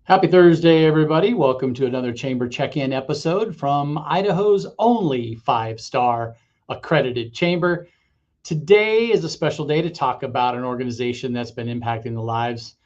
Happy Thursday, everybody. Welcome to another Chamber Check-In episode from Idaho's only five-star accredited chamber. Today is a special day to talk about an organization that's been impacting the lives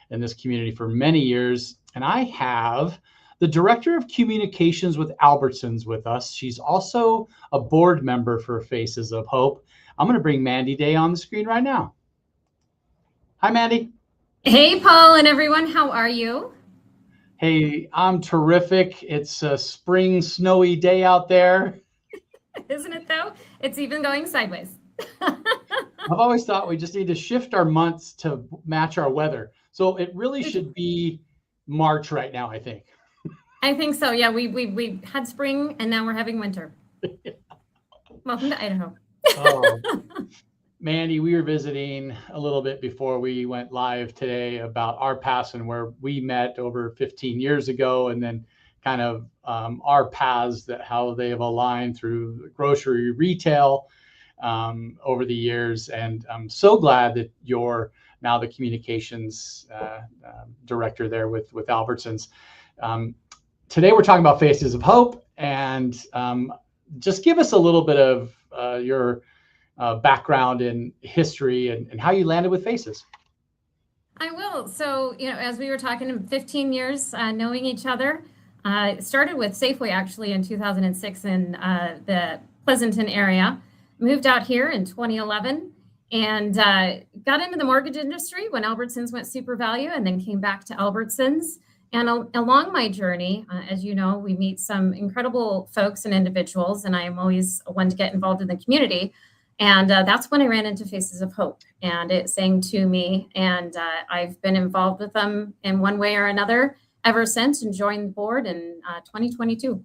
in this community for many years. And I have the Director of Communications with Albertsons with us. She's also a board member for Faces of Hope. I'm going to bring Mandy Day on the screen right now. Hi, Mandy. Hey, Paul and everyone. How are you? Hey, I'm terrific. It's a spring snowy day out there. Isn't it though? It's even going sideways. I've always thought we just need to shift our months to match our weather. So it really should be March right now, I think. I think so. Yeah, we had spring and now we're having winter. Welcome to Idaho. Oh. Mandy, we were visiting a little bit before we went live today about our past and where we met over 15 years ago, and then kind of our paths, that how they have aligned through grocery retail over the years. And I'm so glad that you're now the communications director there with Albertsons. Today we're talking about Faces of Hope, and just give us a little bit of your background and history and how you landed with Faces. I will. So, as we were talking, 15 years knowing each other, started with Safeway actually in 2006 in the Pleasanton area. Moved out here in 2011 and got into the mortgage industry when Albertsons went Super Value, and then came back to Albertsons. And along my journey, as you know, we meet some incredible folks and individuals, and I am always one to get involved in the community. And that's when I ran into Faces of Hope, and it sang to me. And I've been involved with them in one way or another ever since, and joined the board in 2022.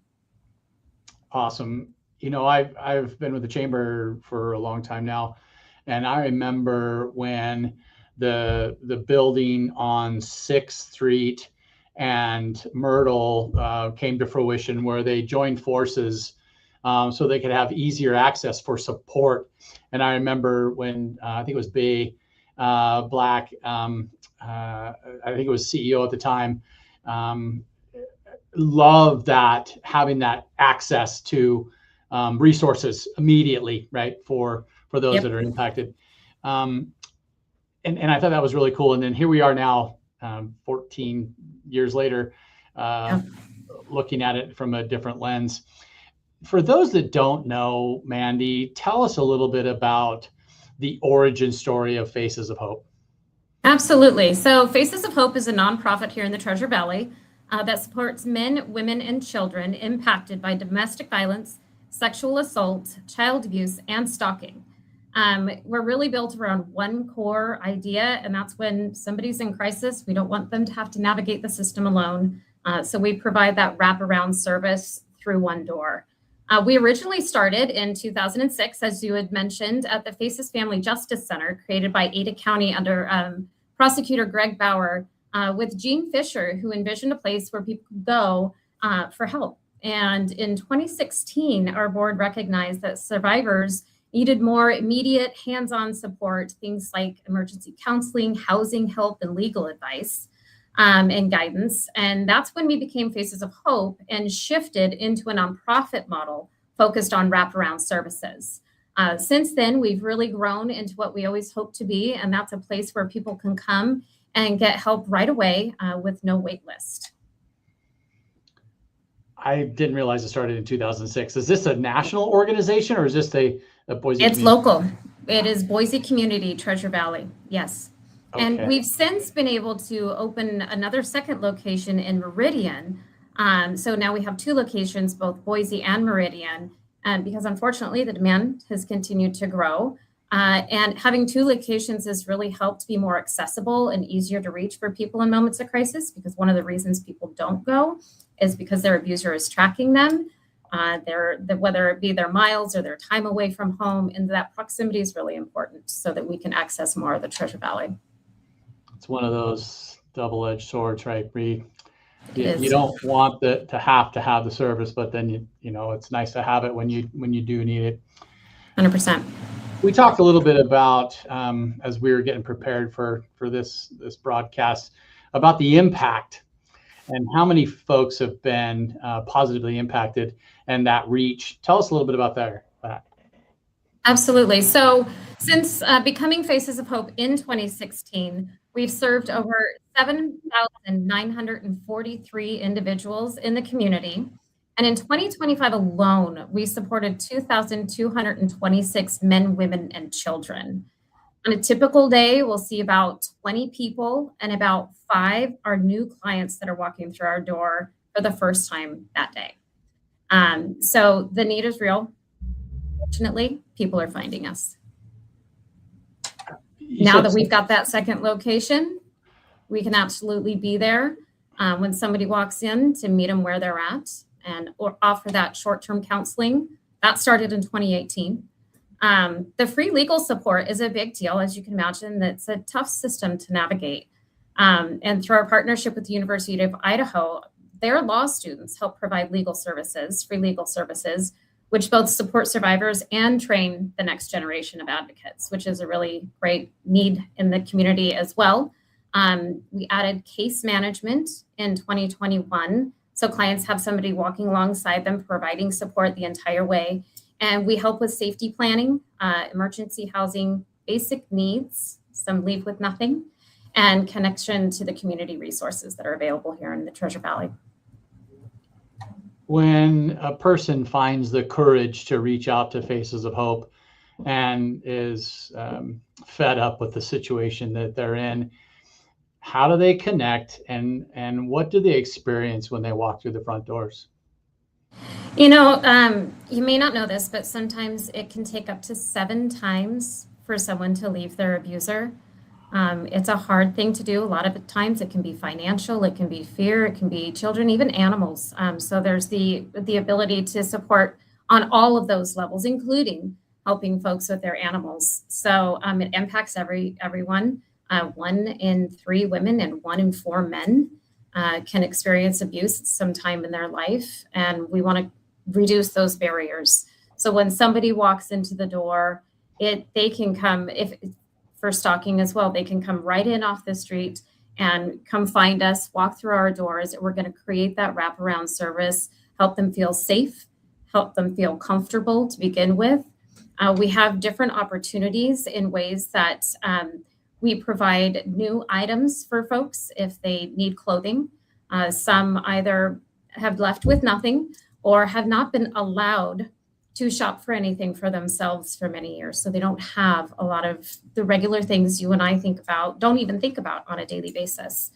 Awesome. I've been with the chamber for a long time now, and I remember when the building on 6th Street and Myrtle came to fruition, where they joined forces so they could have easier access for support. And I remember when I think it was Bay Black, I think it was CEO at the time, loved that, having that access to resources immediately, right, for those that are impacted. And I thought that was really cool. And then here we are now, 14 years later, looking at it from a different lens. For those that don't know, Mandy, tell us a little bit about the origin story of Faces of Hope. Absolutely. So Faces of Hope is a nonprofit here in the Treasure Valley that supports men, women, and children impacted by domestic violence, sexual assault, child abuse, and stalking. We're really built around one core idea, and that's when somebody's in crisis, we don't want them to have to navigate the system alone. So we provide that wraparound service through one door. We originally started in 2006, as you had mentioned, at the Faces Family Justice Center, created by Ada County under Prosecutor Greg Bauer, with Gene Fisher, who envisioned a place where people could go for help. And in 2016, our board recognized that survivors needed more immediate hands-on support, things like emergency counseling, housing help, and legal advice. And guidance. And that's when we became Faces of Hope and shifted into a nonprofit model focused on wraparound services. Since then, we've really grown into what we always hoped to be, and that's a place where people can come and get help right away with no wait list. I didn't realize it started in 2006. Is this a national organization, or is this a Boise? It's local. It is Boise Community, Treasure Valley. Yes. Okay. And we've since been able to open another second location in Meridian. So now we have two locations, both Boise and Meridian, because unfortunately the demand has continued to grow. And having two locations has really helped be more accessible and easier to reach for people in moments of crisis, because one of the reasons people don't go is because their abuser is tracking them, whether it be their miles or their time away from home. And that proximity is really important so that we can access more of the Treasure Valley. It's one of those double-edged swords, right? You don't want to have the service, but then it's nice to have it when you do need it. 100%. We talked a little bit about as we were getting prepared for this broadcast about the impact and how many folks have been positively impacted and that reach. Tell us a little bit about that. Absolutely. So since becoming Faces of Hope in 2016, we've served over 7,943 individuals in the community. And in 2025 alone, we supported 2,226 men, women, and children. On a typical day, we'll see about 20 people, and about 5 are new clients that are walking through our door for the first time that day. So the need is real. Fortunately, people are finding us. Now that we've got that second location, we can absolutely be there when somebody walks in to meet them where they're at or offer that short-term counseling. That started in 2018. The free legal support is a big deal. As you can imagine, it's a tough system to navigate. And through our partnership with the University of Idaho, their law students help provide legal services, free legal services, which both support survivors and train the next generation of advocates, which is a really great need in the community as well. We added case management in 2021. So clients have somebody walking alongside them, providing support the entire way. And we help with safety planning, emergency housing, basic needs, some leave with nothing, and connection to the community resources that are available here in the Treasure Valley. When a person finds the courage to reach out to Faces of Hope and is fed up with the situation that they're in, how do they connect, and what do they experience when they walk through the front doors? You know, you may not know this, but sometimes it can take up to 7 times for someone to leave their abuser. It's a hard thing to do. A lot of times it can be financial, it can be fear, it can be children, even animals. So there's the ability to support on all of those levels, including helping folks with their animals. So it impacts everyone. 1 in 3 women and 1 in 4 men can experience abuse at some time in their life. And we want to reduce those barriers. So when somebody walks into the door, they can come, if for stalking as well, they can come right in off the street and come find us, walk through our doors. We're going to create that wraparound service, help them feel safe, help them feel comfortable to begin with. We have different opportunities in ways that we provide new items for folks if they need clothing. Some either have left with nothing or have not been allowed to shop for anything for themselves for many years. So they don't have a lot of the regular things you and I don't even think about on a daily basis.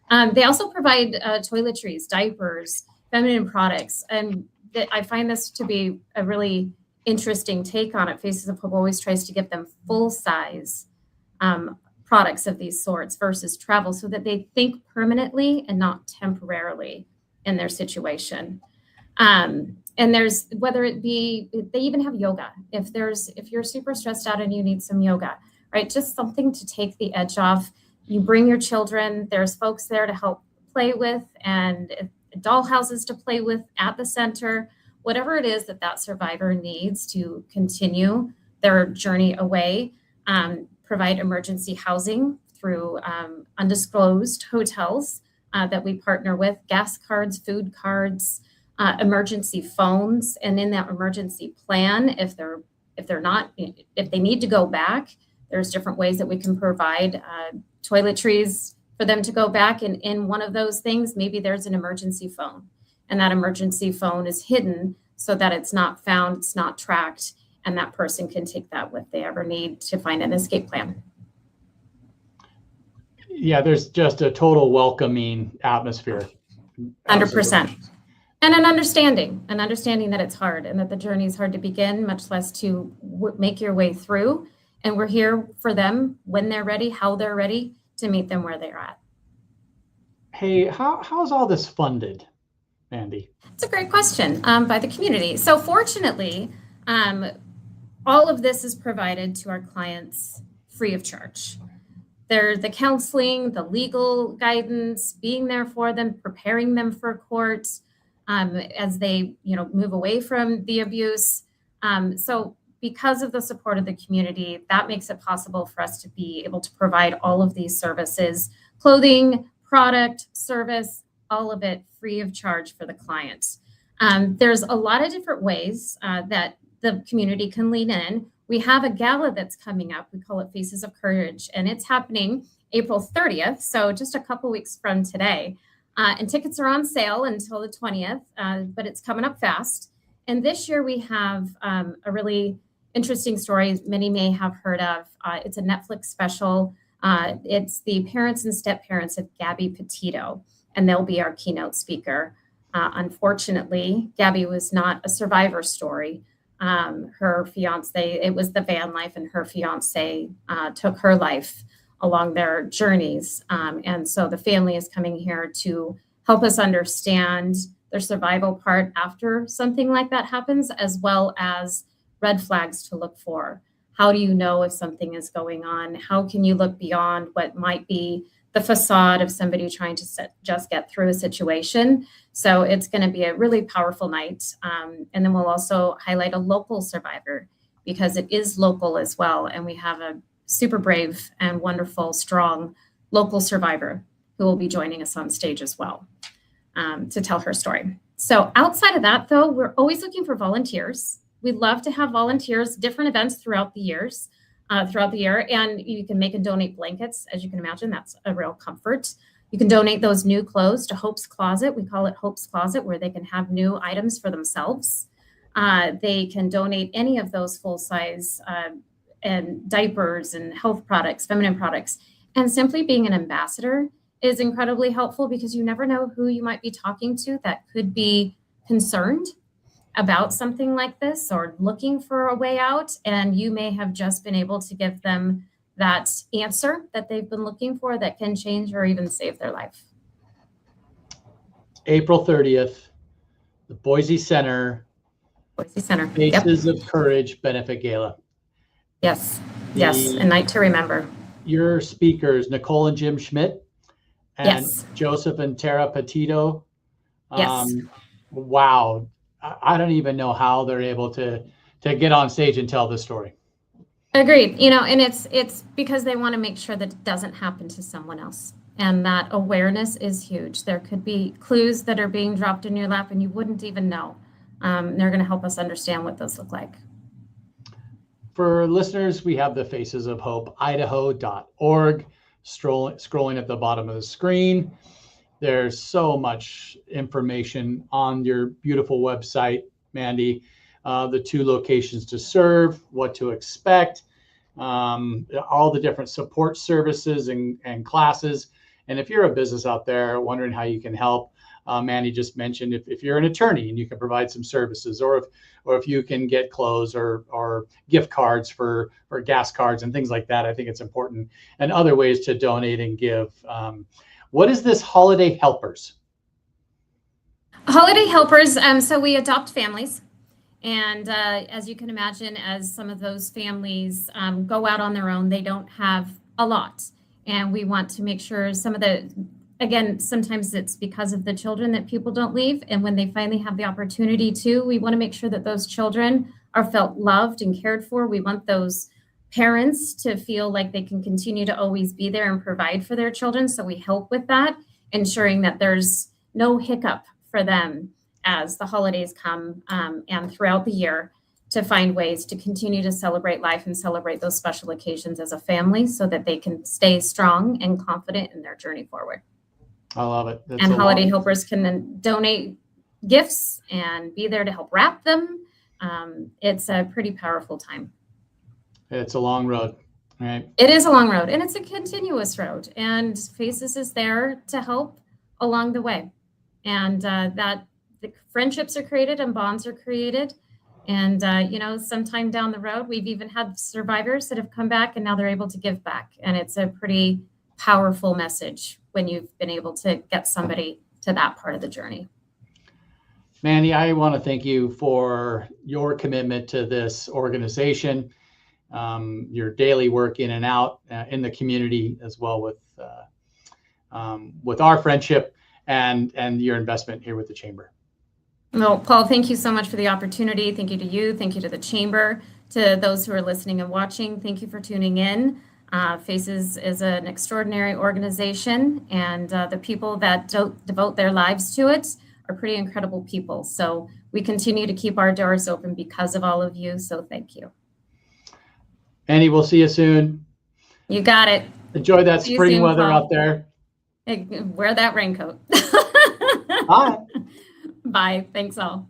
They also provide toiletries, diapers, feminine products. And I find this to be a really interesting take on it. Faces of Hope always tries to give them full size products of these sorts versus travel, so that they think permanently and not temporarily in their situation. And there's, whether it be, they even have yoga. If you're super stressed out and you need some yoga, right? Just something to take the edge off. You bring your children, there's folks there to help play with, and doll houses to play with at the center, whatever it is that survivor needs to continue their journey away. Provide emergency housing through undisclosed hotels that we partner with, gas cards, food cards, emergency phones, and in that emergency plan, if they need to go back, there's different ways that we can provide toiletries for them to go back. And in one of those things, maybe there's an emergency phone, and that emergency phone is hidden so that it's not found, it's not tracked, and that person can take that if they ever need to find an escape plan. Yeah, there's just a total welcoming atmosphere. 100%. And an understanding that it's hard and that the journey is hard to begin, much less to make your way through. And we're here for them when they're ready, how they're ready, to meet them where they're at. Hey, how's all this funded, Mandy? It's a great question by the community. So fortunately, all of this is provided to our clients free of charge. They're the counseling, the legal guidance, being there for them, preparing them for court as they move away from the abuse. So because of the support of the community, that makes it possible for us to be able to provide all of these services, clothing, product, service, all of it free of charge for the client. There's a lot of different ways that the community can lean in. We have a gala that's coming up. We call it Faces of Courage, and it's happening April 30th, so just a couple weeks from today. And tickets are on sale until the 20th, but it's coming up fast. And this year we have a really interesting story many may have heard of. It's a Netflix special. It's the parents and step-parents of Gabby Petito, and they'll be our keynote speaker. Unfortunately, Gabby was not a survivor story. Her fiance, it was the van life, and her fiance took her life along their journeys. And so the family is coming here to help us understand their survival part after something like that happens, as well as red flags to look for. How do you know if something is going on? How can you look beyond what might be the facade of somebody trying to just get through a situation? So it's going to be a really powerful night. And then we'll also highlight a local survivor, because it is local as well. And we have a super brave and wonderful, strong local survivor who will be joining us on stage as well to tell her story. So outside of that, though, we're always looking for volunteers. We love to have volunteers, different events throughout the year. And you can make and donate blankets. As you can imagine, that's a real comfort. You can donate those new clothes to Hope's Closet. We call it Hope's Closet, where they can have new items for themselves. They can donate any of those full-size and diapers and health products, feminine products. And simply being an ambassador is incredibly helpful, because you never know who you might be talking to that could be concerned about something like this or looking for a way out. And you may have just been able to give them that answer that they've been looking for that can change or even save their life. April 30th, the Boise Center. Faces of Courage Benefit Gala. Yes, a night to remember. Your speakers, Nicole and Jim Schmidt, and Joseph and Tara Petito. Yes. Wow. I don't even know how they're able to get on stage and tell this story. Agreed. And it's because they want to make sure that it doesn't happen to someone else. And that awareness is huge. There could be clues that are being dropped in your lap and you wouldn't even know. They're going to help us understand what those look like. For listeners, we have the Faces of Hope, idaho.org, scrolling at the bottom of the screen. There's so much information on your beautiful website, Mandy. The 2 locations to serve, what to expect, all the different support services and classes. And if you're a business out there wondering how you can help, Mandy just mentioned if you're an attorney and you can provide some services, or if you can get clothes or gift cards for gas cards and things like that, I think it's important. And other ways to donate and give. What is this Holiday Helpers? Holiday Helpers, so we adopt families. And as you can imagine, as some of those families go out on their own, they don't have a lot. And we want to make sure sometimes it's because of the children that people don't leave. And when they finally have the opportunity to, we want to make sure that those children are felt loved and cared for. We want those parents to feel like they can continue to always be there and provide for their children. So we help with that, ensuring that there's no hiccup for them as the holidays come and throughout the year, to find ways to continue to celebrate life and celebrate those special occasions as a family, so that they can stay strong and confident in their journey forward. I love it. And Holiday Helpers can then donate gifts and be there to help wrap them. It's a pretty powerful time. It's a long road, right? It is a long road, and it's a continuous road. And Faces is there to help along the way. And that the friendships are created and bonds are created. And, sometime down the road, we've even had survivors that have come back and now they're able to give back. And it's a pretty powerful message when you've been able to get somebody to that part of the journey. Mandy, I want to thank you for your commitment to this organization, your daily work in and out in the community, as well with our friendship and your investment here with the Chamber. Well, Paul, thank you so much for the opportunity. Thank you to you. Thank you to the Chamber, to those who are listening and watching. Thank you for tuning in. Faces is an extraordinary organization, and the people that devote their lives to it are pretty incredible people. So we continue to keep our doors open because of all of you. So thank you. Annie, we'll see you soon. You got it. Enjoy that See you spring soon, weather Paul. out there. Hey, wear that raincoat. Bye. Bye. Thanks all.